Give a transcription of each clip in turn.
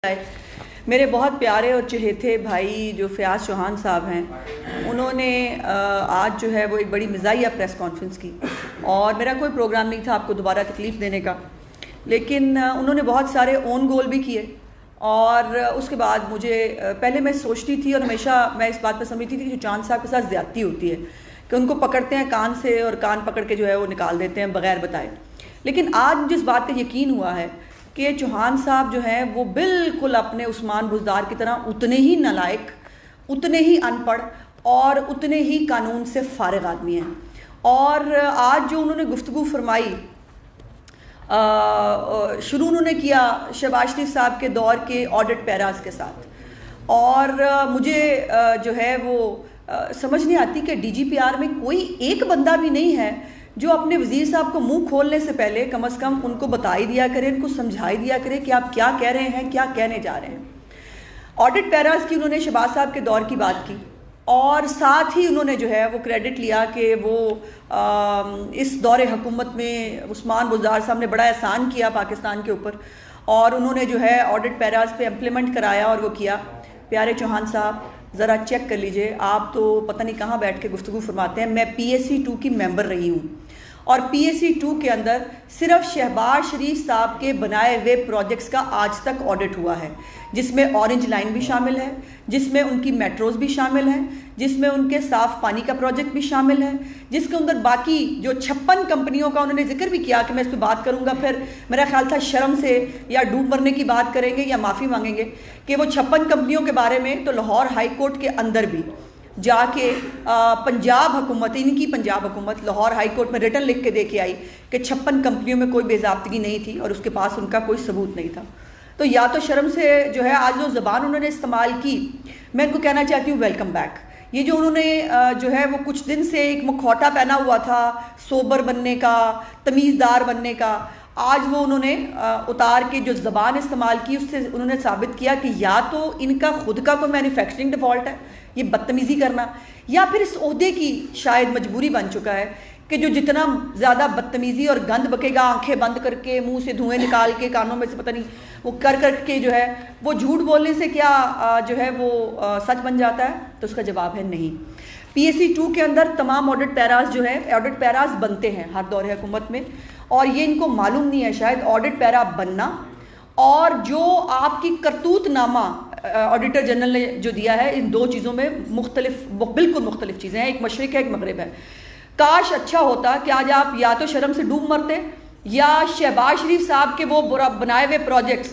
मेरे बहुत प्यारे और चहेते भाई जो फ़याज़ चौहान साहब हैं, उन्होंने आज जो है वो एक बड़ी मज़ाहिया प्रेस कॉन्फ्रेंस की। और मेरा कोई प्रोग्राम नहीं था आपको दोबारा तकलीफ़ देने का, लेकिन उन्होंने बहुत सारे ओन गोल भी किए। और उसके बाद मुझे पहले मैं सोचती थी और हमेशा मैं इस बात पर समझती थी कि जो चांद साहब के साथ ज़्यादती होती है कि उनको पकड़ते हैं कान से और कान पकड़ के जो है वो निकाल देते हैं बग़ैर बताए। लेकिन आज मुझे इस बात का यकीन हुआ है कि चौहान साहब जो हैं वो बिल्कुल अपने उस्मान बुज़दार की तरह उतने ही नालायक, उतने ही अनपढ़ और उतने ही कानून से फारिग आदमी हैं। और आज जो उन्होंने गुफ्तगू फरमाई, शुरू उन्होंने किया शहबाज शरीफ साहब के दौर के ऑडिट पैराज के साथ। और मुझे जो है वो समझ नहीं आती कि DGPR में कोई एक बंदा भी नहीं है जो अपने वज़ीर साहब को मुंह खोलने से पहले कम से कम उनको बता ही दिया करे, उनको समझा ही दिया करे कि आप क्या कह रहे हैं, क्या कहने जा रहे हैं। ऑडिट पैराज की उन्होंने शहबाज साहब के दौर की बात की और साथ ही उन्होंने जो है वो क्रेडिट लिया कि वो इस दौरे हुकूमत में उस्मान बुज़दार साहब ने बड़ा एहसान किया पाकिस्तान के ऊपर और उन्होंने जो है ऑडिट पैराज पे इम्प्लीमेंट कराया और वो किया। प्यारे चौहान साहब, ज़रा चेक कर लीजिए, आप तो पता नहीं कहाँ बैठ के गुफ्तगू फरमाते हैं। मैं PAC 2 की मेंबर रही हूँ और PAC 2 के अंदर सिर्फ शहबाज शरीफ साहब के बनाए हुए प्रोजेक्ट्स का आज तक ऑडिट हुआ है, जिसमें ऑरेंज लाइन भी शामिल है, जिसमें उनकी मेट्रोज भी शामिल हैं, जिसमें उनके साफ़ पानी का प्रोजेक्ट भी शामिल है, जिसके अंदर बाकी जो 56 कंपनियों का उन्होंने जिक्र भी किया कि मैं इस पर बात करूंगा। फिर मेरा ख्याल था शर्म से या डूब मरने की बात करेंगे या माफ़ी मांगेंगे कि वो 56 कंपनियों के बारे में तो लाहौर हाई कोर्ट के अंदर भी जाके पंजाब हुकूमत, इनकी पंजाब हुकूमत लाहौर हाई कोर्ट में रिटर्न लिख के दे के आई कि 56 कंपनियों में कोई बेज़ाब्तगी नहीं थी और उसके पास उनका कोई सबूत नहीं था। तो या तो शर्म से जो है आज जो ज़बान उन्होंने इस्तेमाल की, मैं इनको कहना चाहती हूँ वेलकम बैक। ये जो उन्होंने जो है वो कुछ दिन से एक मुखौटा पहना हुआ था सोबर बनने का, तमीज़दार बनने का, आज वो उन्होंने उतार के जो ज़बान इस्तेमाल की उससे उन्होंने साबित किया कि या तो इनका खुद का कोई मैन्युफैक्चरिंग डिफ़ॉल्ट है, ये बदतमीज़ी करना, या फिर इस ओहदे की शायद मजबूरी बन चुका है कि जो जितना ज़्यादा बदतमीज़ी और गंद बकेगा, आंखें बंद करके मुंह से धुएं निकाल के कानों में से पता नहीं वो कर के जो है वो झूठ बोलने से क्या जो है वो सच बन जाता है, तो उसका जवाब है नहीं। PAC 2 के अंदर तमाम ऑडिट पैराज जो है ऑडिट पैराज बनते हैं हर दौरे हुकूमत में, और ये इनको मालूम नहीं है शायद ऑडिट पैरा बनना और जो आपकी करतूतनामा ऑडिटर जनरल ने जो दिया है, इन दो चीज़ों में बिल्कुल मुख्तलिफ चीज़ें हैं। एक मशरिक़ है, एक मगरिब है। काश अच्छा होता कि आज आप या तो शर्म से डूब मरते या शहबाज शरीफ साहब के वो बुरा बनाए हुए प्रोजेक्ट्स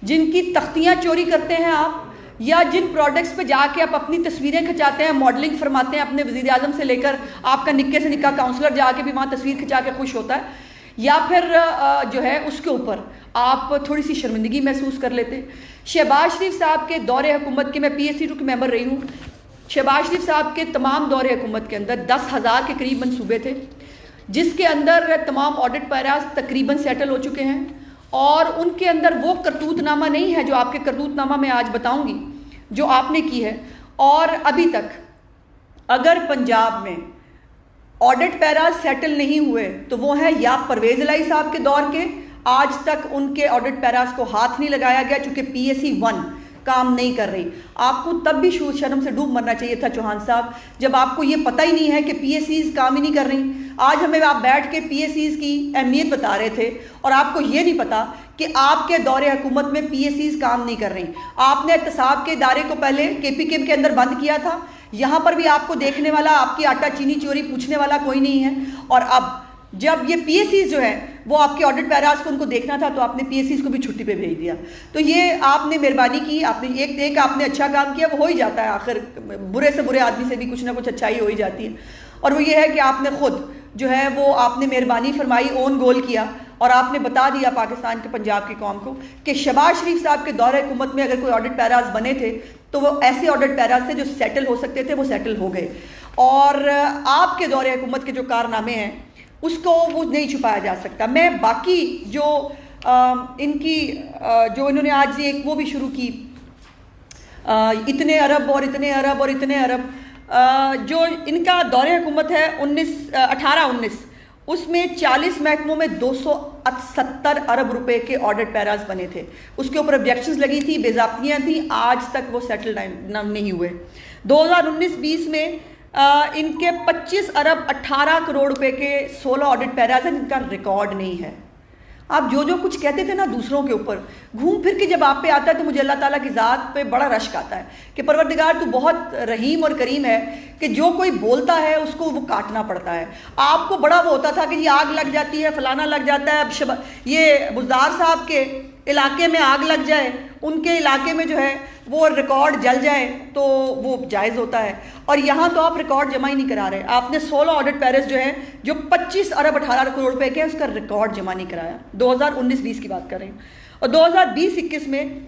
जिनकी तख्तियाँ चोरी करते हैं आप, या जिन प्रोडक्ट्स पे जाके आप अपनी तस्वीरें खिंचाते हैं, मॉडलिंग फरमाते हैं अपने वज़ीर आज़म से लेकर आपका निक्के से निक्का काउंसलर जाके भी वहाँ तस्वीर खिंचा के खुश होता है, या फिर जो है उसके ऊपर आप थोड़ी सी शर्मिंदगी महसूस कर लेते। शहबाज शरीफ साहब के दौरे हुकूमत के, मैं PAC 2 की मेंबर रही हूँ, शहबाज शरीफ साहब के तमाम दौरे हुकूमत के अंदर 10,000 के करीब मनसूबे थे, जिसके अंदर तमाम ऑडिट पैराज तकरीबन सेटल हो चुके हैं और उनके अंदर वो करतूतनामा नहीं है जो आपके करतूतनामा में आज बताऊंगी जो आपने की है। और अभी तक अगर पंजाब में ऑडिट पैराज सेटल नहीं हुए तो वो है या परवेज़ इलाही साहब के दौर के, आज तक उनके ऑडिट पैराज को हाथ नहीं लगाया गया चूँकि PAC 1 काम नहीं कर रही। आपको तब भी शर्म से डूब मरना चाहिए था चौहान साहब, जब आपको ये पता ही नहीं है कि PACs काम ही नहीं कर रही। आज हमें आप बैठ के PACs की अहमियत बता रहे थे और आपको ये नहीं पता कि आपके दौरे हुकूमत में PACs काम नहीं कर रही। आपने एहतसाब के इदारे को पहले KPK के अंदर बंद किया था, यहाँ पर भी आपको देखने वाला, आपकी आटा चीनी चोरी पूछने वाला कोई नहीं है। और अब जब ये PACs जो है वो आपके ऑडिट पैराज को उनको देखना था तो आपने PACs को भी छुट्टी पे भेज दिया। तो ये आपने मेहरबानी की, आपने एक आपने अच्छा काम किया, वो हो ही जाता है, आखिर बुरे से बुरे आदमी से भी कुछ ना कुछ अच्छाई हो ही जाती है। और वो ये है कि आपने खुद जो है वो आपने मेहरबानी फरमाई, ओन गोल किया और आपने बता दिया पाकिस्तान के पंजाब की कौम को कि शहबाज शरीफ साहब के दौरे हुकूमत में अगर कोई ऑडिट पैराज बने थे तो वो ऐसे ऑडिट पैराज थे जो सेटल हो सकते थे, वो सेटल हो गए। और आपके दौरे हुकूमत के जो कारनामे हैं उसको वो नहीं छुपाया जा सकता। मैं बाकी जो इनकी जो इन्होंने आज एक वो भी शुरू की, इतने अरब और इतने अरब और इतने अरब, जो इनका दौरे हुकूमत है 18-19 उसमें 40 महकमों में 270 अरब रुपए के ऑडिट पैराज बने थे। उसके ऊपर ऑब्जेक्शंस लगी थी, बेज़ाब्तियाँ थी, आज तक वो सेटल नहीं हुए। 2019-20 में इनके 25 अरब 18 करोड़ रुपए के 16 ऑडिट पैराज हैं, इनका रिकॉर्ड नहीं है। आप जो कुछ कहते थे ना दूसरों के ऊपर, घूम फिर के जब आप पे आता है तो मुझे अल्लाह ताला की ज़ात पे बड़ा रश्क आता है कि परवरदिगार तू बहुत रहीम और करीम है कि जो कोई बोलता है उसको वो काटना पड़ता है। आपको बड़ा वो होता था कि ये आग लग जाती है, फलाना लग जाता है, अब ये बुज़दार साहब के इलाके में आग लग जाए, उनके इलाके में जो है वो रिकॉर्ड जल जाए तो वो जायज़ होता है। और यहाँ तो आप रिकॉर्ड जमा ही नहीं करा रहे। आपने 16 ऑडिट पैरिस जो हैं, जो 25 अरब 18 करोड़ रुपए के हैं, उसका रिकॉर्ड जमा नहीं कराया। 2019-20 की बात कर रहे हैं। और 2020-21 में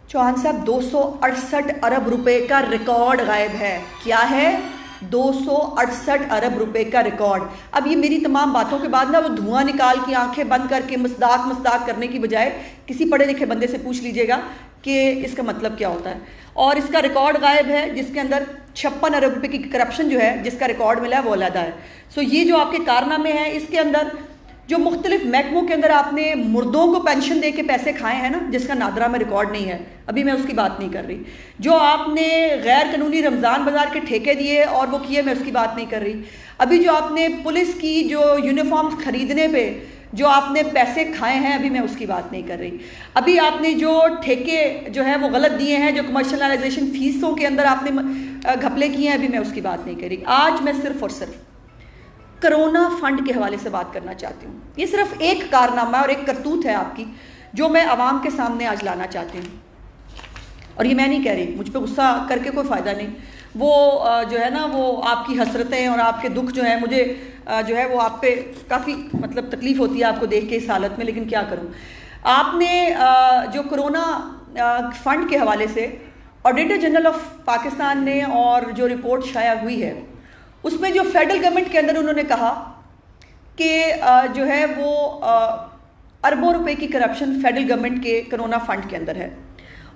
चौहान साहब 268 अरब रुपए का रिकॉर्ड गायब है। क्या है? 268 अरब रुपए का रिकॉर्ड। अब ये मेरी तमाम बातों के बाद ना वो धुआं निकाल के आंखें बंद करके मस्ताक करने की बजाय किसी पढ़े लिखे बंदे से पूछ लीजिएगा कि इसका मतलब क्या होता है। और इसका रिकॉर्ड गायब है, जिसके अंदर 56 अरब रुपए की करप्शन जो है, जिसका रिकॉर्ड मिला है वो अलहदा है। सो ये जो आपके कारनामे हैं, इसके अंदर जो मुख्तलिफ महकमों के अंदर आपने मुर्दों को पेंशन दे के पैसे खाए हैं ना, जिसका नादरा में रिकॉर्ड नहीं है, अभी मैं उसकी बात नहीं कर रही। जो आपने गैर कानूनी रमज़ान बाज़ार के ठेके दिए और वो किए, मैं उसकी बात नहीं कर रही। अभी जो आपने पुलिस की जो यूनिफॉर्म खरीदने पे जो आपने पैसे खाए हैं, अभी मैं उसकी बात नहीं कर रही। अभी आपने जो ठेके जो है वो गलत दिए हैं, जो कमर्शलाइजेशन फीसों के अंदर आपने घपले किए हैं, अभी मैं उसकी बात नहीं कर रही। आज मैं सिर्फ और सिर्फ कोरोना फंड के हवाले से बात करना चाहती हूँ। ये सिर्फ एक कारनामा और एक करतूत है आपकी, जो मैं आवाम के सामने आज लाना चाहती हूँ। और ये मैं नहीं कह रही, मुझ पर गुस्सा करके कोई फ़ायदा नहीं। वो जो है ना, वो आपकी हसरतें और आपके दुख जो है, मुझे जो है वो आप पे काफ़ी मतलब तकलीफ़ होती है आपको देख के इस हालत में, लेकिन क्या करूँ। आपने जो कोरोना फंड के हवाले से ऑडिटर जनरल ऑफ पाकिस्तान ने और जो रिपोर्ट शाया हुई है, उसमें जो फेडरल गवर्नमेंट के अंदर उन्होंने कहा कि जो है वो अरबों रुपए की करप्शन फेडरल गवर्नमेंट के कोरोना फंड के अंदर है।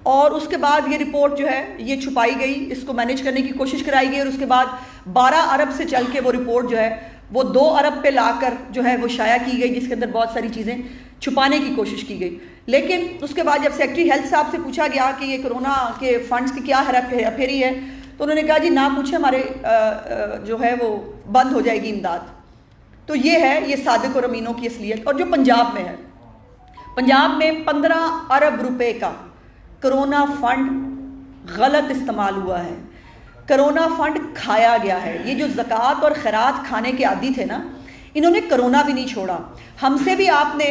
और उसके बाद ये रिपोर्ट जो है ये छुपाई गई, इसको मैनेज करने की कोशिश कराई गई, और उसके बाद 12 अरब से चल के वो रिपोर्ट जो है वो 2 अरब पे लाकर जो है वो शाया की गई, जिसके अंदर बहुत सारी चीज़ें छुपाने की कोशिश की गई। लेकिन उसके बाद जब सेक्रेटरी हेल्थ साहब से पूछा गया कि ये कोरोना के फंड्स की क्या हेराफेरी है, तो उन्होंने कहा जी ना पूछे, हमारे जो है वो बंद हो जाएगी इमदाद। तो ये है ये सादिक और अमीनों की असलियत। और जो पंजाब में है, पंजाब में 15 अरब रुपए का कोरोना फंड गलत इस्तेमाल हुआ है, कोरोना फंड खाया गया है। ये जो ज़कात और खैरात खाने के आदी थे ना, इन्होंने कोरोना भी नहीं छोड़ा। हमसे भी आपने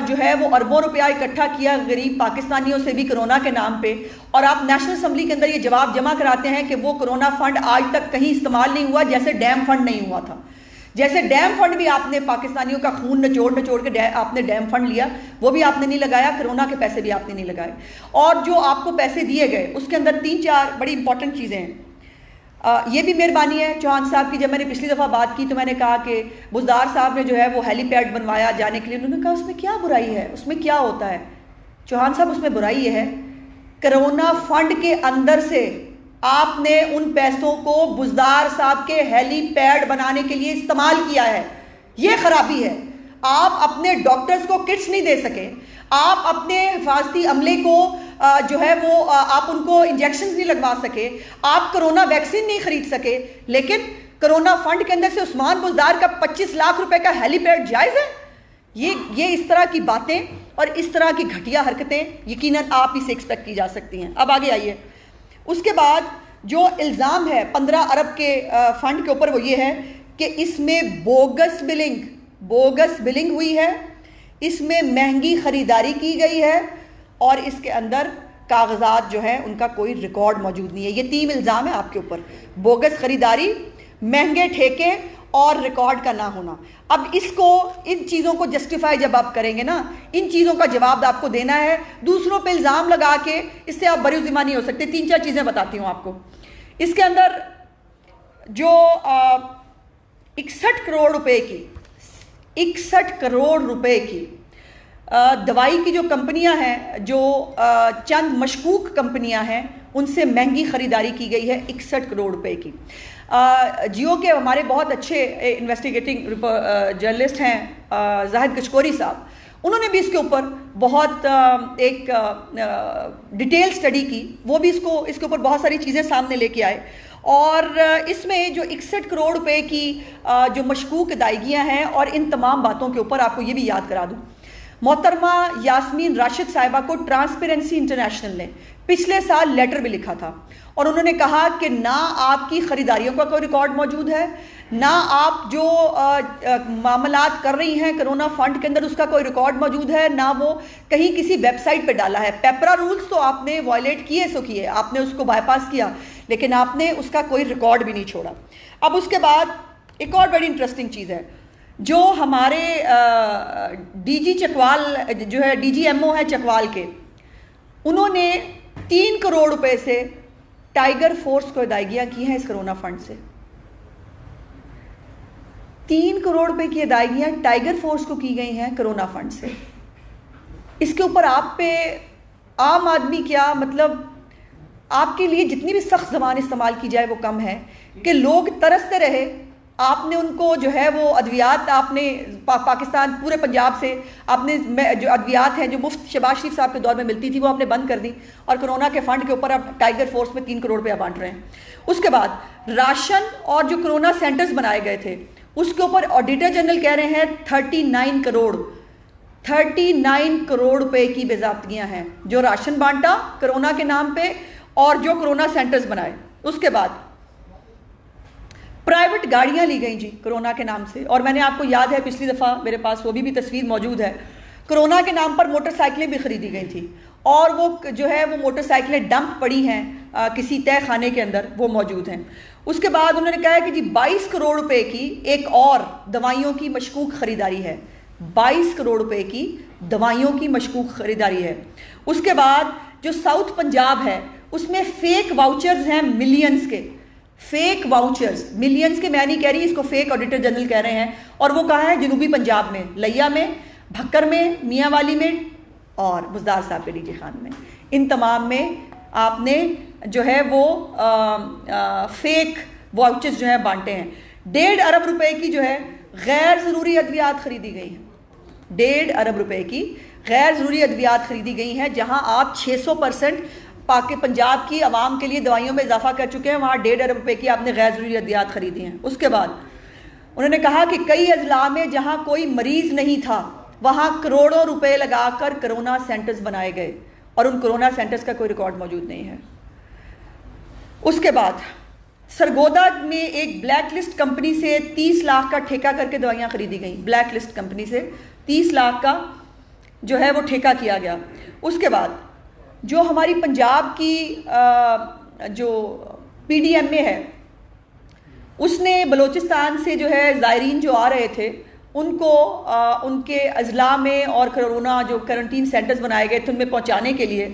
जो है वो अरबों रुपया इकट्ठा किया गरीब पाकिस्तानियों से भी कोरोना के नाम पे, और आप नेशनल असम्बली के अंदर ये जवाब जमा कराते हैं कि वो कोरोना फंड आज तक कहीं इस्तेमाल नहीं हुआ, जैसे डैम फंड नहीं हुआ था। जैसे डैम फंड भी आपने पाकिस्तानियों का खून नचोड़ के आपने डैम फंड लिया, वो भी आपने नहीं लगाया, कोरोना के पैसे भी आपने नहीं लगाए। और जो आपको पैसे दिए गए उसके अंदर 3-4 बड़ी इंपॉर्टेंट चीज़ें हैं। ये भी मेहरबानी है चौहान साहब की। जब मैंने पिछली दफ़ा बात की तो मैंने कहा कि बुज़दार साहब ने जो है वो हेलीपैड बनवाया जाने के लिए, उन्होंने कहा उसमें क्या बुराई है, उसमें क्या होता है। चौहान साहब उसमें बुराई ये है, कोरोना फंड के अंदर से आपने उन पैसों को बुज़दार साहब के हेलीपैड बनाने के लिए इस्तेमाल किया है। ये खराबी है। आप अपने डॉक्टर्स को किट्स नहीं दे सके, आप अपने हिफाजती अमले को जो है वो आप उनको इंजेक्शन नहीं लगवा सके, आप कोरोना वैक्सीन नहीं खरीद सके, लेकिन कोरोना फंड के अंदर से उस्मान बुज़दार का 25 लाख रुपए का हेलीपैड जायज़ है। ये इस तरह की बातें और इस तरह की घटिया हरकतें यकीनन आप ही से एक्सपेक्ट की जा सकती हैं। अब आगे आइए। उसके बाद जो इल्ज़ाम है 15 अरब के फंड के ऊपर, वो ये है कि इसमें बोगस बिलिंग हुई है, इसमें महंगी ख़रीदारी की गई है, और इसके अंदर कागजात जो है उनका कोई रिकॉर्ड मौजूद नहीं है। ये 3 इल्ज़ाम है आपके ऊपर, बोगस ख़रीदारी, महंगे ठेके और रिकॉर्ड का ना होना। अब इसको, इन चीज़ों को जस्टिफाई जब आप करेंगे ना, इन चीज़ों का जवाब आपको देना है। दूसरों पे इल्ज़ाम लगा के इससे आप बरीज़िम्मा नहीं हो सकते। 3-4 चीज़ें बताती हूँ आपको। इसके अंदर जो 61 करोड़ रुपए की 61 करोड़ रुपए की दवाई की जो कंपनियां हैं, जो चंद मशकूक कंपनियां हैं, उनसे महंगी ख़रीदारी की गई है 61 करोड़ रुपए की। जियो के हमारे बहुत अच्छे इन्वेस्टिगेटिंग जर्नलिस्ट हैं जाहिद कचकोरी साहब, उन्होंने भी इसके ऊपर बहुत एक डिटेल स्टडी की, वो भी इसके ऊपर बहुत सारी चीज़ें सामने लेके आए। और इसमें जो 61 करोड़ रुपए की जो मशकूक अदायगियाँ हैं, और इन तमाम बातों के ऊपर आपको ये भी याद करा दूँ, मोहतरमा यास्मीन राशिद साहिबा को ट्रांसपेरेंसी इंटरनेशनल ने पिछले साल लेटर भी लिखा था, और उन्होंने कहा कि ना आपकी ख़रीदारियों का कोई रिकॉर्ड मौजूद है, ना आप जो मामलात कर रही हैं कोरोना फंड के अंदर उसका कोई रिकॉर्ड मौजूद है, ना वो कहीं किसी वेबसाइट पे डाला है। पेपरा रूल्स तो आपने वायलेट किए सो किए, आपने उसको बाईपास किया, लेकिन आपने उसका कोई रिकॉर्ड भी नहीं छोड़ा। अब उसके बाद एक और बड़ी इंटरेस्टिंग चीज़ है, जो हमारे डीजी चकवाल जो है, डीजीएमओ है चकवाल के, उन्होंने 3 करोड़ रुपए से टाइगर फोर्स को अदायगियां की हैं इस कोरोना फंड से। 3 करोड़ रुपए की अदायगियां टाइगर फोर्स को की गई हैं कोरोना फंड से। इसके ऊपर आप पे आम आदमी क्या, मतलब आपके लिए जितनी भी सख्त ज़बान इस्तेमाल की जाए वो कम है कि लोग तरसते रहे। आपने उनको जो है वो अद्वियात आपने पाकिस्तान पूरे पंजाब से आपने जो अद्वियात हैं जो मुफ्त शहबाज शरीफ साहब के दौर में मिलती थी वो आपने बंद कर दी, और कोरोना के फंड के ऊपर आप टाइगर फोर्स में 3 करोड़ रुपया बांट रहे हैं। उसके बाद राशन और जो कोरोना सेंटर्स बनाए गए थे उसके ऊपर ऑडिटर जनरल कह रहे हैं 39 करोड़ रुपए की बेज़ाब्तियाँ हैं, जो राशन बांटा कोरोना के नाम पे और जो कोरोना सेंटर्स बनाए। उसके बाद प्राइवेट गाड़ियां ली गई जी कोरोना के नाम से, और मैंने आपको याद है पिछली दफ़ा मेरे पास वो भी तस्वीर मौजूद है, कोरोना के नाम पर मोटरसाइकिलें भी खरीदी गई थी, और वो जो है वो मोटरसाइकिलें डंप पड़ी हैं किसी तय खाने के अंदर, वो मौजूद हैं। उसके बाद उन्होंने कहा है कि जी 22 करोड़ रुपए की एक और दवाइयों की मशकूक ख़रीदारी है, 22 करोड़ रुपए की दवाइयों की मशकूक ख़रीदारी है। उसके बाद जो साउथ पंजाब है उसमें फेक वाउचर्स हैं मिलियंस के, फेक वाउचर्स मिलियंस के, मैं नहीं कह रही, इसको फेक ऑडिटर जनरल कह रहे हैं, और वो कहाँ है, जनूबी पंजाब में, लिया में, भक्कर में, मियांवाली में और बुज़दार साहब के डीजे खान में। इन तमाम में आपने जो है वो फेक वाउचर्स जो है बांटे हैं। 1.5 अरब रुपए की जो है गैर ज़रूरी अद्वियात खरीदी गई हैं, 1.5 अरब रुपए की गैर ज़रूरी अद्वियात खरीदी गई हैं, जहां आप 600% पाकि पंजाब की आवाम के लिए दवाइयों में इजाफा कर चुके हैं, वहाँ 1.5 अरब रुपए की आपने गैर ज़रूरी अद्वियात खरीदी हैं। उसके बाद उन्होंने कहा कि कई अजला में जहाँ कोई मरीज़ नहीं था वहाँ करोड़ों रुपए लगाकर कोरोना सेंटर्स बनाए गए, और उन कोरोना सेंटर्स का कोई रिकॉर्ड मौजूद नहीं है। उसके बाद सरगोदा में एक ब्लैक लिस्ट कंपनी से 30 लाख का ठेका करके दवाइयाँ खरीदी गई, ब्लैक लिस्ट कंपनी से 30 लाख का जो है वो ठेका किया गया। उसके बाद जो हमारी पंजाब की जो PDMA है उसने बलूचिस्तान से जो है ज़ायरीन जो आ रहे थे उनको उनके अजला में और कोरोना जो क्वारंटीन सेंटर्स बनाए गए थे उनमें पहुंचाने के लिए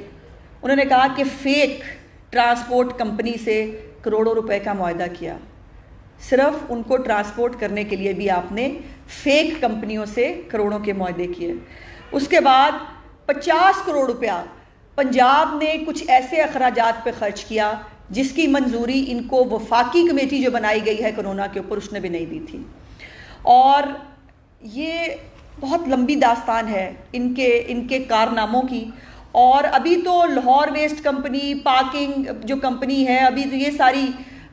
उन्होंने कहा कि फ़ेक ट्रांसपोर्ट कंपनी से करोड़ों रुपए का मुआहदा किया। सिर्फ उनको ट्रांसपोर्ट करने के लिए भी आपने फ़ेक कंपनियों से करोड़ों के मुआहदे किए। उसके बाद 50 करोड़ रुपया पंजाब ने कुछ ऐसे अखराजात पे खर्च किया जिसकी मंजूरी इनको वफाकी कमेटी जो बनाई गई है कोरोना के ऊपर उसने भी नहीं दी थी, और ये बहुत लंबी दास्तान है इनके कारनामों की। और अभी तो लाहौर वेस्ट कंपनी, पार्किंग जो कंपनी है, अभी तो ये सारी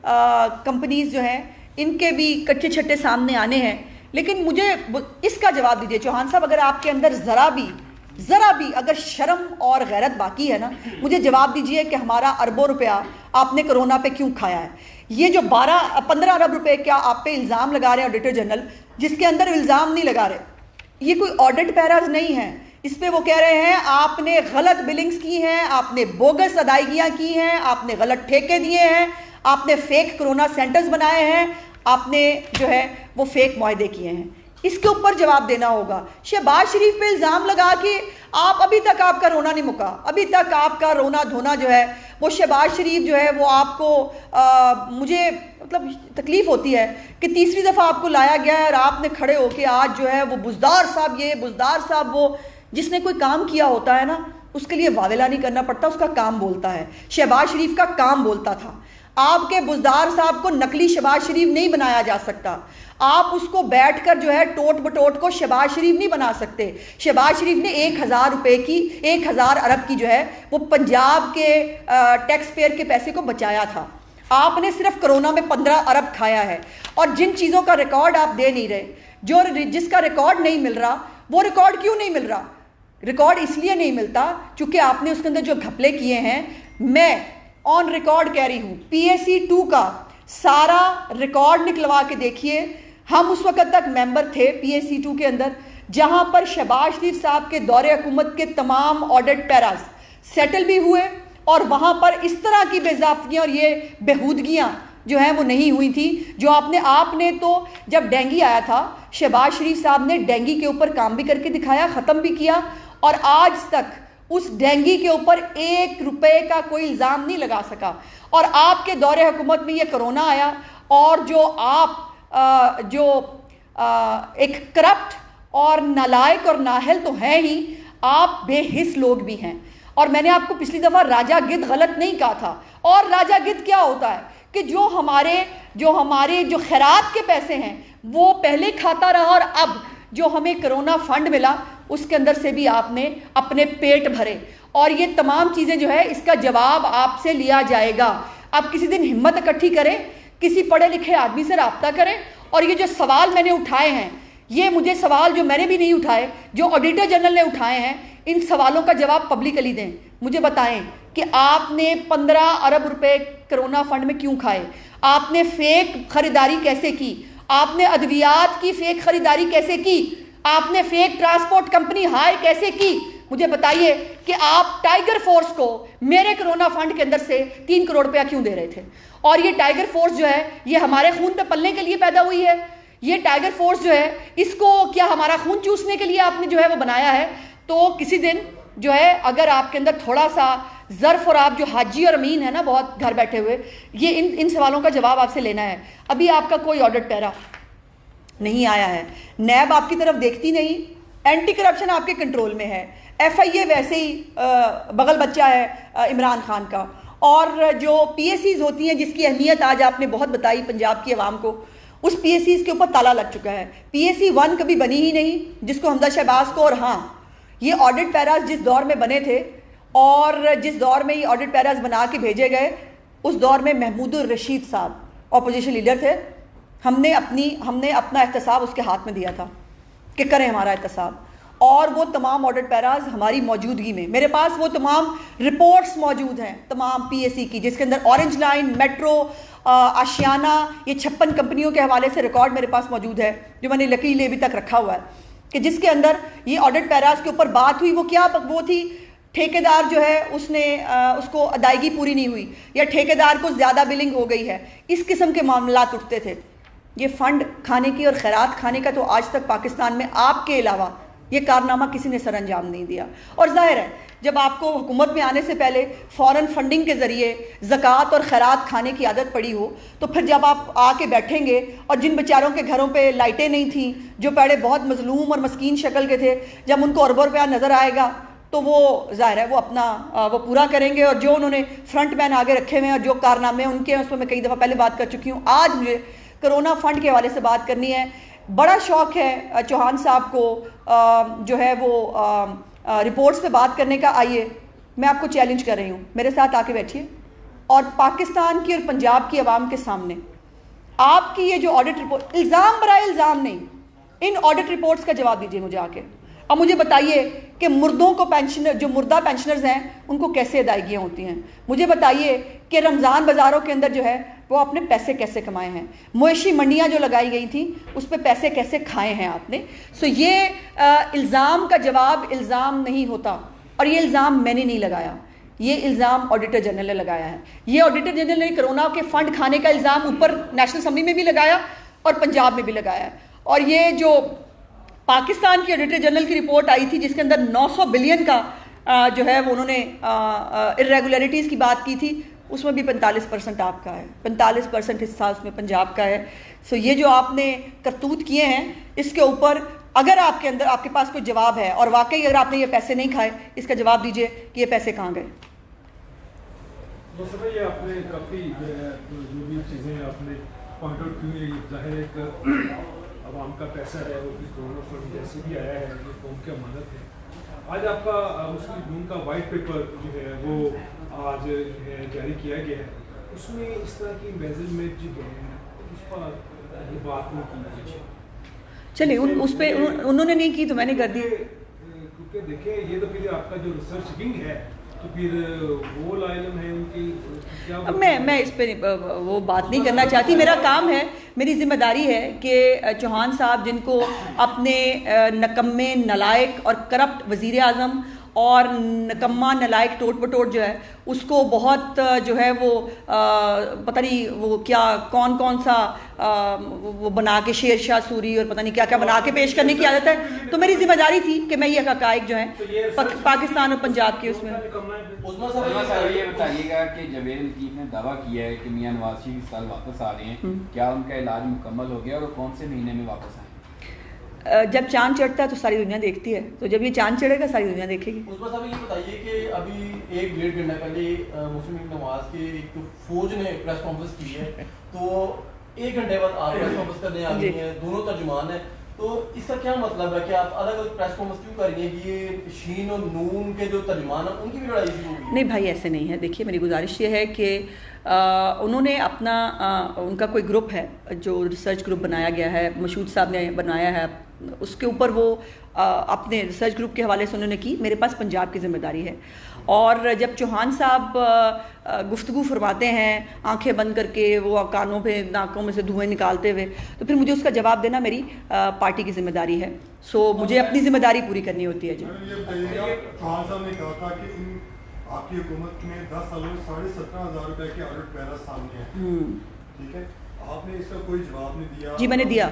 कंपनीज जो हैं इनके भी कच्चे छट्टे सामने आने हैं। लेकिन मुझे इसका जवाब दीजिए चौहान साहब, अगर आपके अंदर ज़रा भी अगर शर्म और गैरत बाकी है ना, मुझे जवाब दीजिए कि हमारा अरबों रुपया आपने कोरोना पे क्यों खाया है। ये जो 15 अरब रुपए क्या आप पे इल्ज़ाम लगा रहे हैं ऑडिटर जनरल, जिसके अंदर इल्ज़ाम नहीं लगा रहे, ये कोई ऑडिट पैराज नहीं है, इस पे वो कह रहे हैं आपने गलत बिलिंग्स की हैं, आपने बोगस अदायगियाँ की हैं, आपने गलत ठेके दिए हैं, आपने फेक कोरोना सेंटर्स बनाए हैं, आपने जो है वो फेक मुआहदे किए हैं। इसके ऊपर जवाब देना होगा। शहबाज शरीफ पे इल्ज़ाम लगा कि आप अभी तक आपका रोना नहीं मुका, अभी तक आपका रोना धोना जो है वो शहबाज शरीफ जो है वो आपको मुझे मतलब तकलीफ़ होती है कि तीसरी दफ़ा आपको लाया गया है और आपने खड़े होके आज जो है वो बुज़दार साहब ये, बुज़दार साहब वो, जिसने कोई काम किया होता है ना उसके लिए वावेला नहीं करना पड़ता, उसका काम बोलता है। शहबाज शरीफ का काम बोलता था। आपके बुज़दार साहब को नकली शहबाज शरीफ नहीं बनाया जा सकता। आप उसको बैठकर जो है टोट बटोट को शहबाज शरीफ नहीं बना सकते। शहबाज शरीफ ने 1000 रुपए की 1000 अरब की जो है वो पंजाब के टैक्स पेयर के पैसे को बचाया था। आपने सिर्फ कोरोना में 15 अरब खाया है। और जिन चीज़ों का रिकॉर्ड आप दे नहीं रहे, जिसका रिकॉर्ड नहीं मिल रहा, वो रिकॉर्ड क्यों नहीं मिल रहा? रिकॉर्ड इसलिए नहीं मिलता क्योंकि आपने उसके अंदर जो घपले किए हैं। मैं ऑन रिकॉर्ड कह रही हूं, PSC 2 का सारा रिकॉर्ड निकलवा के देखिए। हम उस वक्त तक मेंबर थे PSC 2 के अंदर, जहां पर शहबाज शरीफ साहब के दौरे हुकूमत के तमाम ऑडिट पैराज सेटल भी हुए और वहां पर इस तरह की बेज़ाब्तियां और ये बेहूदगियां जो है वो नहीं हुई थी जो आपने तो जब डेंगी आया था, शहबाज शरीफ साहब ने डेंगी के ऊपर काम भी करके दिखाया, ख़त्म भी किया, और आज तक उस डेंगी के ऊपर 1 रुपए का कोई इल्ज़ाम नहीं लगा सका। और आपके दौरे हुकूमत में ये कोरोना आया और जो आप एक करप्ट और नालायक और नाहल तो है ही, आप बेहिस लोग भी हैं। और मैंने आपको पिछली दफ़ा राजा गिद्ध गलत नहीं कहा था। और राजा गिद्ध क्या होता है कि जो हमारे जो खैरात के पैसे हैं वो पहले खाता रहा और अब जो हमें कोरोना फंड मिला उसके अंदर से भी आपने अपने पेट भरे। और ये तमाम चीज़ें जो है इसका जवाब आपसे लिया जाएगा। आप किसी दिन हिम्मत इकट्ठी करें, किसी पढ़े लिखे आदमी से रब्ता करें। और ये जो सवाल मैंने उठाए हैं, ये मुझे सवाल जो मैंने भी नहीं उठाए, जो ऑडिटर जनरल ने उठाए हैं, इन सवालों का जवाब पब्लिकली दें। मुझे बताएं कि आपने 15 अरब रुपए कोरोना फंड में क्यों खाए? आपने फेक खरीदारी कैसे की? आपने अद्वियात की फेक खरीदारी कैसे की? आपने फेक ट्रांसपोर्ट कंपनी हायर कैसे की? मुझे बताइए कि आप टाइगर फोर्स को मेरे कोरोना फंड के अंदर से 3 करोड़ रुपया क्यों दे रहे थे? और ये टाइगर फोर्स जो है ये हमारे खून पे पलने के लिए पैदा हुई है? ये टाइगर फोर्स जो है इसको क्या हमारा खून चूसने के लिए आपने जो है वो बनाया है? तो किसी दिन जो है अगर आपके अंदर थोड़ा सा ज़र्फ और आप जो हाजी और अमीन है ना बहुत घर बैठे हुए, ये इन सवालों का जवाब आपसे लेना है। अभी आपका कोई ऑडिट पैरा नहीं आया है, नैब आपकी तरफ देखती नहीं, एंटी करप्शन आपके कंट्रोल में है, FIA वैसे ही बगल बच्चा है इमरान खान का। और जो PSCs होती हैं जिसकी अहमियत आज आपने बहुत बताई पंजाब की आवाम को, उस PSCs के ऊपर ताला लग चुका है। PSC 1 कभी बनी ही नहीं जिसको हमदा शहबाज को। और हाँ, ये ऑडिट पैराज जिस दौर में बने थे और जिस दौर में ये ऑडिट पैराज बना के भेजे गए, उस दौर में महमूदुर रशीद साहब ऑपोजिशन लीडर थे। हमने अपना एहतसाब उसके हाथ में दिया था कि करें हमारा एहतसाब, और वो तमाम ऑडिट पैराज हमारी मौजूदगी में, मेरे पास वो तमाम रिपोर्ट्स मौजूद हैं तमाम PSC की, जिसके अंदर ऑरेंज लाइन, मेट्रो, आशियाना, ये 56 कंपनियों के हवाले से रिकॉर्ड मेरे पास मौजूद है जो मैंने लकीले अभी तक रखा हुआ है कि जिसके अंदर ये ऑडिट पैराज के ऊपर बात हुई। वो थी ठेकेदार जो है उसको अदायगी पूरी नहीं हुई या ठेकेदार को ज़्यादा बिलिंग हो गई है, इस किस्म के मामलात उठते थे। ये फ़ंड खाने की और खैरात खाने का तो आज तक पाकिस्तान में आपके अलावा ये कारनामा किसी ने सर अंजाम नहीं दिया। और जाहिर है जब आपको हुकूमत में आने से पहले फ़ौरन फंडिंग के ज़रिए ज़कात और खैरात खाने की आदत पड़ी हो, तो फिर जब आप आके बैठेंगे और जिन बेचारों के घरों पे लाइटें नहीं थी, जो पहले बहुत मजलूम और मस्कीन शक्ल के थे, जब उनको अरबों रुपया नज़र आएगा तो वो जाहिर है वो अपना वो पूरा करेंगे। और जो उन्होंने फ्रंट मैन आगे रखे हुए हैं और जो कारनामे उनके हैं, उस पर मैं कई दफ़ा पहले बात कर चुकी हूँ। आज मुझे कोरोना फंड के हवाले से बात करनी है। बड़ा शौक़ है चौहान साहब को जो है वो रिपोर्ट्स पे बात करने का। आइए, मैं आपको चैलेंज कर रही हूँ, मेरे साथ आके बैठिए और पाकिस्तान की और पंजाब की आवाम के सामने आपकी ये जो ऑडिट रिपोर्ट, इल्ज़ाम बराए इल्ज़ाम नहीं, इन ऑडिट रिपोर्ट्स का जवाब दीजिए मुझे आके। अब मुझे बताइए कि मुर्दों को पेंशनर, जो मुर्दा पेंशनर्स हैं, उनको कैसे अदायगियाँ होती हैं। मुझे बताइए कि रमज़ान बाज़ारों के अंदर जो है वो आपने पैसे कैसे कमाए हैं। मवेशी मंडियाँ जो लगाई गई थी उस पर पैसे कैसे खाए हैं आपने। सो ये इल्ज़ाम का जवाब इल्ज़ाम नहीं होता, और ये इल्ज़ाम मैंने नहीं लगाया, ये इल्ज़ाम ऑडिटर जनरल ने लगाया है। ये ऑडिटर जनरल ने कोरोना के फंड खाने का इल्ज़ाम ऊपर नेशनल असम्बली में भी लगाया और पंजाब में भी लगाया। और ये जो पाकिस्तान की ऑडिटर जनरल की रिपोर्ट आई थी जिसके अंदर 900 बिलियन का जो है वो उन्होंने इरेगुलरिटीज़ की बात की थी, उसमें भी 45% आपका है, 45% हिस्सा उसमें पंजाब का है। सो ये जो आपने करतूत किए हैं इसके ऊपर अगर आपके पास कोई जवाब है और वाकई अगर आपने ये पैसे नहीं खाए, इसका जवाब दीजिए कि ये पैसे कहाँ गए। तो समय ये आपने काफ़ी जो भी चीज़ें आपने पॉइंट आउट की, जाहिर है एक आवाम का पैसा है वो भी कोरोना फंड जैसे भी आया है, ये कौम की अमानत है। आज आपका मुस्लिम लीग का वाइट पेपर जो है वो आज जारी किया गया है, उसमें इस तरह की एम्बेजलमेंट जो है उस पर बात नहीं की। चलिए उस पर उन्होंने नहीं की तो मैंने कर दी, क्योंकि देखें ये तो फिर आपका जो रिसर्च विंग है तो फिर वो लाइलम है उनकी क्या। अब मैं इस पे वो बात नहीं करना चाहती। मेरा काम है, मेरी जिम्मेदारी है कि चौहान साहब जिनको अपने नकम्मे, नलायक और करप्ट वज़ीर आज़म और नकम्मा नलायक टोट बटोट जो है उसको बहुत जो है वो पता नहीं वो क्या कौन सा वो बना के शेर शाह सूरी और पता नहीं क्या क्या बना के पेश करने की आदत है। तो मेरी जिम्मेदारी थी कि मैं ये हकाइक जो हैं पाकिस्तान और पंजाब के उसमें। उस्मा साहब ये बताइएगा कि जवेद लतीफ़ ने दावा किया है कि मियां नवाज शरीफ इस साल वापस आ रहे हैं, क्या उनका इलाज मुकम्मल हो गया और कौन से महीने में वापस आए? जब चांद चढ़ता है तो सारी दुनिया देखती है, तो जब ये चांद चढ़ेगा सारी दुनिया देखेगी। उस्मा साहब ये बताइए कि अभी 1-1.5 घंटा पहले मुस्लिम लीग नवाज के एक फौज ने प्रेस कॉन्फ्रेंस की है, तो 1 घंटे बाद आप प्रेस कॉन्फ्रेंस करने आ गई हैं, दोनों तर्जुमान हैं, तो इसका क्या मतलब है कि आप अलग अलग प्रेस कॉन्फ्रेंस क्यों कर रही हैं कि ये शीन और नून के जो तर्जुमान हैं उनकी भी लड़ाई शुरू होगी? नहीं भाई, ऐसे नहीं है। देखिए मेरी गुजारिश ये है कि उन्होंने अपना उनका कोई ग्रुप है जो रिसर्च ग्रुप बनाया गया है, मशहूद साहब ने बनाया है, उसके ऊपर वो अपने रिसर्च ग्रुप के हवाले से उन्होंने की। मेरे पास पंजाब की जिम्मेदारी है, और जब चौहान साहब गुफ्तगू फरमाते हैं आंखें बंद करके, वो कानों पे नाकों में से धुएं निकालते हुए, तो फिर मुझे उसका जवाब देना मेरी पार्टी की जिम्मेदारी है। सो मुझे अपनी जिम्मेदारी पूरी करनी होती है। जी चौहान साहब ने कहा था कि आपकी हुकूमत में 10 सालों में 17,500 रुपए के ऑडिट पैरा सामने है, ठीक है, आपने इसका कोई जवाब नहीं दिया। जी मैंने दिया,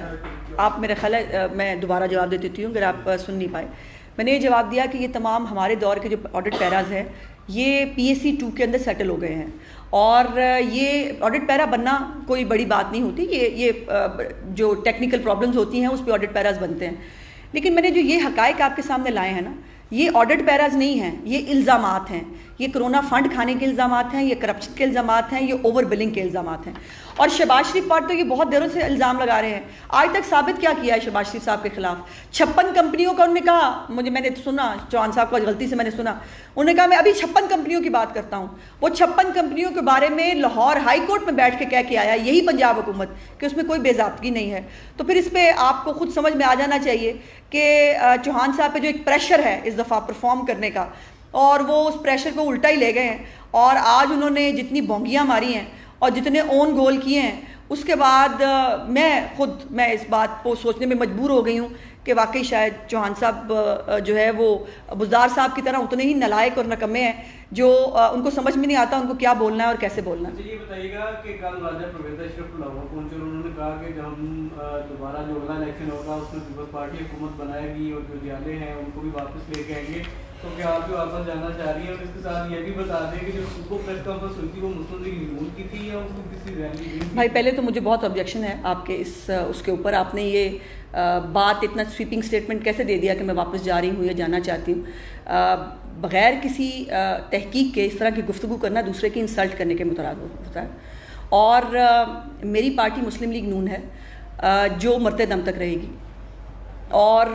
आप मेरा ख्याल है मैं दोबारा जवाब दे देती हूँ अगर आप सुन नहीं पाए। मैंने ये जवाब दिया कि ये तमाम हमारे दौर के जो ऑडिट पैराज हैं ये PSC 2 के अंदर सेटल हो गए हैं, और ये ऑडिट पैरा बनना कोई बड़ी बात नहीं होती। ये जो टेक्निकल प्रॉब्लम्स होती हैं उस पर ऑडिट पैराज बनते हैं। लेकिन मैंने जो ये हकायक आपके सामने लाए हैं ना, ये ऑडिट पैराज नहीं हैं, ये इल्ज़ामात हैं। ये कोरोना फंड खाने के इल्ज़ामात हैं, ये करप्शन के इल्ज़ामात हैं, ये ओवर बिलिंग के इल्ज़ामात हैं। और शहबाज शरीफ पर तो ये बहुत देरों से इल्ज़ाम लगा रहे हैं। आज तक साबित क्या किया है शहबाज शरीफ साहब के खिलाफ? 56 कंपनियों का उन्होंने कहा, मैंने सुना चौहान साहब को गलती से मैंने सुना, उन्होंने कहा मैं अभी 56 कंपनियों की बात करता हूँ। वो 56 कंपनियों के बारे में लाहौर हाई कोर्ट में बैठ के कह के आया यही पंजाब हुकूमत कि उसमें कोई बेज़ाब्तगी नहीं है। तो फिर इस पर आपको खुद समझ में आ जाना चाहिए कि चौहान साहब पे जो एक प्रेशर है इस दफ़ा परफॉर्म करने का, और वो उस प्रेशर को उल्टा ही ले गए हैं। और आज उन्होंने जितनी बोंगियाँ मारी हैं और जितने ओन गोल किए हैं, उसके बाद मैं इस बात को सोचने में मजबूर हो गई हूँ कि वाकई शायद चौहान साहब जो है वो बुज़दार साहब की तरह उतने ही नलायक और नकम्मे हैं जो उनको समझ में नहीं आता उनको क्या बोलना है और कैसे बोलना है। ये बताइएगा कि कल राजा परवेज़ अशरफ लाहौर पहुंचे और उन्होंने कहा कि जब हम दोबारा जो अगला इलेक्शन होगा उसमें पीपल्स पार्टी हुकूमत बनाएगी और जो जियाले हैं उनको भी वापस लेके आएंगे, तो क्या आप भी वापस जाना चाह रही है? और इसके साथ ये भी बता दें कि जो उनको प्रेस कॉन्फ्रेंस हुई थी वो मुस्लिम लीग नून की थी या उसको किसी रैली? भाई पहले तो मुझे बहुत ऑब्जेक्शन है आपके उसके ऊपर। आपने ये बात इतना स्वीपिंग स्टेटमेंट कैसे दे दिया कि मैं वापस जा रही हूँ या जाना चाहती हूँ। बग़ैर किसी तहकीक के इस तरह की गुफ्तगू करना दूसरे की इंसल्ट करने के मुतरादिफ होता है। और मेरी पार्टी मुस्लिम लीग नून है जो मरते दम तक रहेगी, और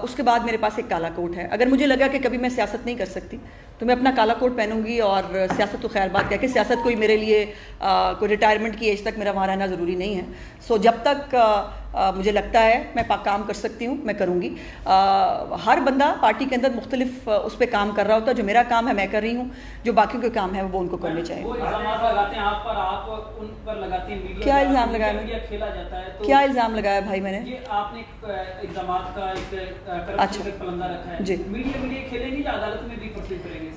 उसके बाद मेरे पास एक काला कोट है। अगर मुझे लगा कि कभी मैं सियासत नहीं कर सकती तो मैं अपना काला कोट पहनूंगी, और सियासत तो खैर बात कह के सियासत कोई मेरे लिए कोई रिटायरमेंट की एज तक मेरा वहाँ रहना ज़रूरी नहीं है। सो जब तक मुझे लगता है मैं काम कर सकती हूँ मैं करूँगी। हर बंदा पार्टी के अंदर मुख्तलिफ उस पर काम कर रहा होता है। जो मेरा काम है मैं कर रही हूँ, जो बाकी के काम है वो उनको करने चाहिए। क्या इल्ज़ाम लगाया मैंने? क्या इल्ज़ाम लगाया भाई मैंने? आपने जी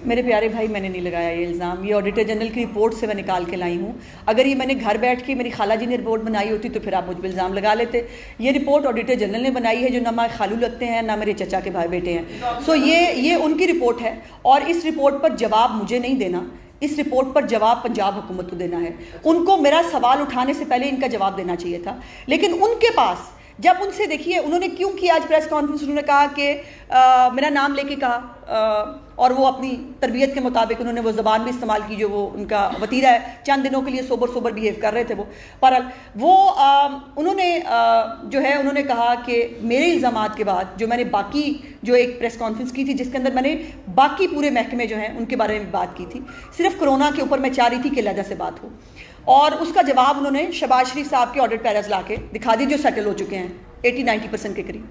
मेरे प्यारे भाई, मैंने नहीं लगाया ये इल्ज़ाम। ये ऑडिटर जनरल की रिपोर्ट से मैं निकाल के लाई हूँ। अगर ये मैंने घर बैठ के मेरी खाला जी ने रिपोर्ट बनाई होती तो फिर आप मुझ पर इल्ज़ाम लगा लेते। ये रिपोर्ट ऑडिटर जनरल ने बनाई है, जो ना मैं खालू लगते हैं ना मेरे चचा के भाई बेटे हैं। सो ये उनकी रिपोर्ट है, और इस रिपोर्ट पर जवाब मुझे नहीं देना, इस रिपोर्ट पर जवाब पंजाब हुकूमत को देना है। उनको मेरा सवाल उठाने से पहले इनका जवाब देना चाहिए था। लेकिन उनके पास जब उनसे देखिए उन्होंने क्यों किया आज प्रेस कॉन्फ्रेंस, उन्होंने कहा कि मेरा नाम लेके कहा, और वो अपनी तरबियत के मुताबिक उन्होंने वो ज़बान भी इस्तेमाल की जो वो उनका वतीरा है। चंद दिनों के लिए सोबर बिहेव कर रहे थे वो। पर वो उन्होंने जो है उन्होंने कहा कि मेरे इल्ज़ामात के बाद जो मैंने बाकी जो एक प्रेस कॉन्फ्रेंस की थी जिसके अंदर मैंने बाकी पूरे महकमे जो हैं उनके बारे में बात की थी, सिर्फ कोरोना के ऊपर मैं चाह रही थी कि लहजा से बात हो, और उसका जवाब उन्होंने शहबाज शरीफ साहब के ऑडिट पैराज ला के दिखा दी जो सेटल हो चुके हैं 80-90% के करीब।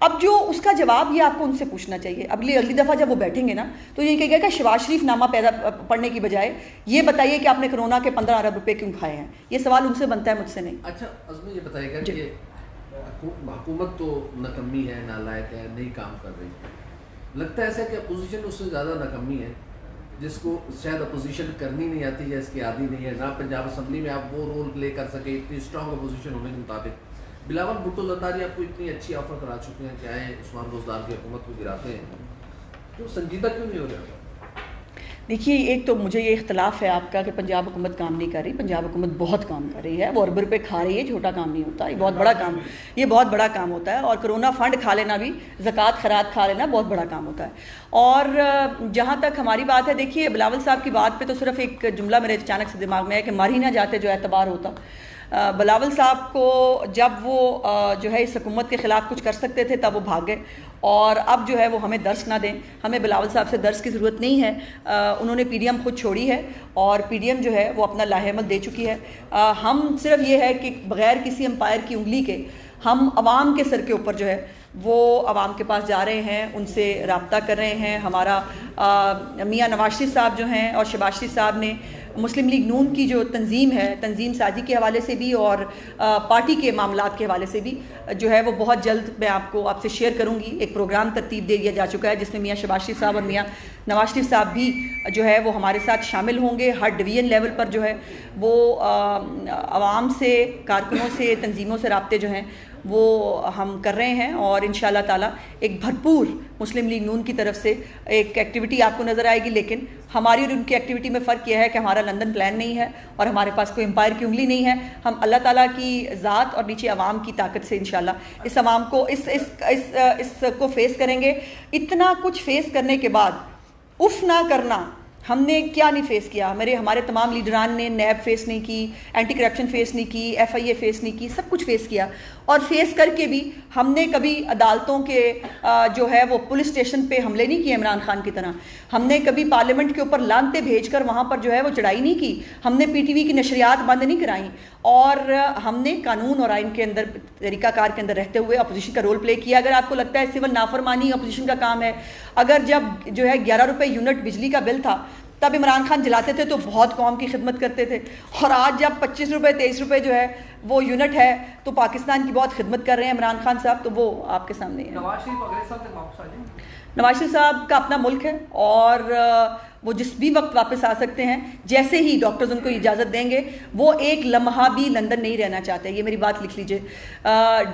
अब जो उसका जवाब ये आपको उनसे पूछना चाहिए अगली दफ़ा जब वो बैठेंगे ना, तो ये कहेगा कि शहबाज शरीफ नामा पढ़ने की बजाय ये बताइए कि आपने कोरोना के 15 अरब रुपए क्यों खाए हैं। ये सवाल उनसे बनता है, मुझसे नहीं। अच्छा अज़मी, ये बताइएगा कि हुकूमत तो नाकामी है, नालायक है, नहीं काम कर रही, लगता है ऐसा कि अपोजिशन उससे ज़्यादा नाकामी है, जिसको शायद अपोजिशन करनी नहीं आती है, इसकी आदी नहीं है, ना पंजाब असम्बली में आप वो रोल प्ले कर सके इतनी स्ट्रॉन्ग अपोजिशन होने के मुताबिक। बिलावल भुट्टो ज़रदारी आपको इतनी अच्छी ऑफर करा चुके हैं कि आए उस्मान बुज़दार की हुकूमत को गिराते हैं, तो संजीदा क्यों नहीं हो रहा? देखिए, एक तो मुझे ये इख्तलाफ है आपका कि पंजाब हुकूमत काम नहीं कर रही। पंजाब हुकूमत बहुत काम कर रही है, वो अरब रुपये खा रही है, छोटा काम नहीं होता, ये बहुत बड़ा काम, ये बहुत बड़ा काम होता है। और कोरोना फंड खा लेना भी, ज़कात खैरात खा लेना बहुत बड़ा काम होता है। और जहाँ तक हमारी बात है, देखिए बिलावल साहब की बात पे तो सिर्फ एक जुमला मेरे अचानक से दिमाग में है कि मर ही ना जाते जो एतबार होता। बिलावल साहब को जब वो जो है इस हुकूमत के ख़िलाफ़ कुछ कर सकते थे तब वो भाग गए, और अब जो है वो हमें दर्स ना दें, हमें बिलावल साहब से दर्स की ज़रूरत नहीं है। उन्होंने पीडीएम खुद छोड़ी है और पीडीएम जो है वो अपना लाहेमत दे चुकी है। हम सिर्फ ये है कि बग़ैर किसी एम्पायर की उंगली के हम अवाम के सर के ऊपर जो है वो अवाम के पास जा रहे हैं, उनसे रब्ता कर रहे हैं। हमारा मियाँ नवाज शरीफ साहब जो हैं और शहबाज शरीफ साहब ने मुस्लिम लीग नून की जो तंजीम है, तंजीम साजी के हवाले से भी और पार्टी के मामलात के हवाले से भी जो है वो बहुत जल्द मैं आपसे शेयर करूंगी। एक प्रोग्राम तरतीब दे दिया जा चुका है जिसमें मियाँ शहबाज शरीफ साहब और मियाँ नवाज शरीफ साहब भी जो है वो हमारे साथ शामिल होंगे। हर डिवीज़न लेवल पर जो है वो आवाम से, कारकुनों से, तंजीमों से रब्ते जो हैं वो हम कर रहे हैं, और इंशाअल्लाह ताला एक भरपूर मुस्लिम लीग नून की तरफ से एक एक्टिविटी आपको नज़र आएगी। लेकिन हमारी और उनकी एक्टिविटी में फ़र्क यह है कि हमारा लंदन प्लान नहीं है और हमारे पास कोई एम्पायर की उंगली नहीं है। हम अल्लाह ताला की ज़ात और नीचे अवाम की ताकत से इंशाअल्लाह इस अवाम को इसको फेस करेंगे। इतना कुछ फेस करने के बाद उफ ना करना, हमने क्या नहीं फेस किया। हमारे तमाम लीडरान ने नैब फेस नहीं की, एंटी करप्शन फेस नहीं की, FIA फेस नहीं की, सब कुछ फेस किया। और फेस करके भी हमने कभी अदालतों के जो है वो पुलिस स्टेशन पे हमले नहीं किए इमरान खान की तरह। हमने कभी पार्लियामेंट के ऊपर लानते भेजकर वहाँ पर जो है वो चढ़ाई नहीं की। हमने PTV की नशरियात बंद नहीं कराई, और हमने कानून और आइन के अंदर, तरीक़ाकार के अंदर रहते हुए अपोजिशन का रोल प्ले किया। अगर आपको लगता है सिविल नाफरमानी अपोजिशन का काम है, अगर जब जो है 11 रुपये यूनिट बिजली का बिल था तब इमरान खान जलाते थे तो बहुत कौम की खिदमत करते थे, और आज जब 25 रुपये 23 रुपये जो है वो यूनिट है तो पाकिस्तान की बहुत खिदमत कर रहे हैं इमरान खान साहब। तो वो आपके सामने है। नवाज शरीफ अगले साल तक वापस आ जाएंगे। नवाज शरीफ साहब का अपना मुल्क है और वो जिस भी वक्त वापस आ सकते हैं, जैसे ही डॉक्टर्स उनको इजाज़त देंगे। वो एक लम्हा भी लंदन नहीं रहना चाहते, ये मेरी बात लिख लीजिए।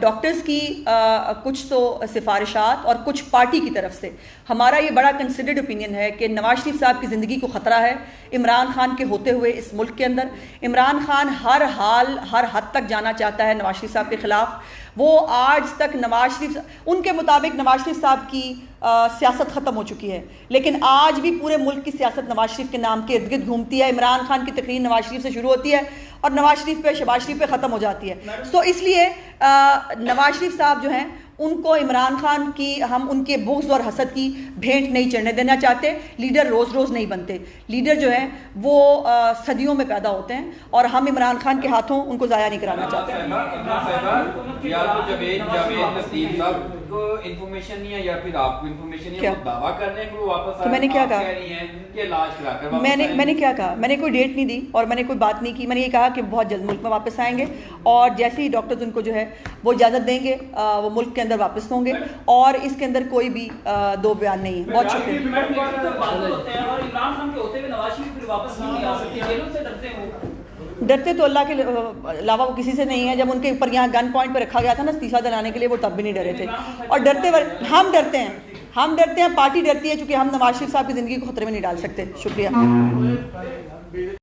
डॉक्टर्स की कुछ तो सिफारिशात और कुछ पार्टी की तरफ से हमारा ये बड़ा कंसिडर्ड ओपिनियन है कि नवाज शरीफ साहब की ज़िंदगी को ख़तरा है इमरान खान के होते हुए इस मुल्क के अंदर। इमरान खान हर हाल हर हद तक जाना चाहता है नवाज शरीफ साहब के ख़िलाफ़। वो आज तक नवाज शरीफ, उनके मुताबिक नवाज शरीफ साहब की सियासत ख़त्म हो चुकी है, लेकिन आज भी पूरे मुल्क की सियासत नवाज शरीफ के नाम के इर्द गिर्द घूमती है। इमरान खान की तकरीर नवाज शरीफ से शुरू होती है और नवाज शरीफ पे, शहबाज शरीफ पे ख़त्म हो जाती है। सो इसलिए नवाज शरीफ साहब जो हैं उनको इमरान खान की, हम उनके बुग़्ज़ और हसद की भेंट नहीं चढ़ने देना चाहते। लीडर रोज़ रोज़ नहीं बनते, लीडर जो हैं वो सदियों में पैदा होते हैं, और हम इमरान खान के हाथों उनको ज़ाया नहीं कराना चाहते। इन्फॉर्मेशन नहीं है या फिर आपको इन्फॉर्मेशन नहीं है, वो दावा कर रहे हैं कि वो वापस तो मैंने क्या कहा? कि इलाज कराकर मैंने क्या कहा? मैंने कोई डेट नहीं दी और मैंने कोई बात नहीं की। मैंने ये कहा कि बहुत जल्द मुल्क में वापस आएंगे, और जैसे ही डॉक्टर्स उनको जो है वो इजाज़त देंगे वो मुल्क के अंदर वापस होंगे, और इसके अंदर कोई भी दो बयान नहीं है। बहुत शुक्रिया। डरते तो अल्लाह के अलावा वो किसी से नहीं है। जब उनके ऊपर यहाँ गन पॉइंट पर रखा गया था ना इस्तीफा दिलाने के लिए, वो तब भी नहीं डरे थे। और हम डरते हैं, पार्टी डरती है, चूंकि हम नवाज शरीफ साहब की ज़िंदगी को खतरे में नहीं डाल सकते। शुक्रिया।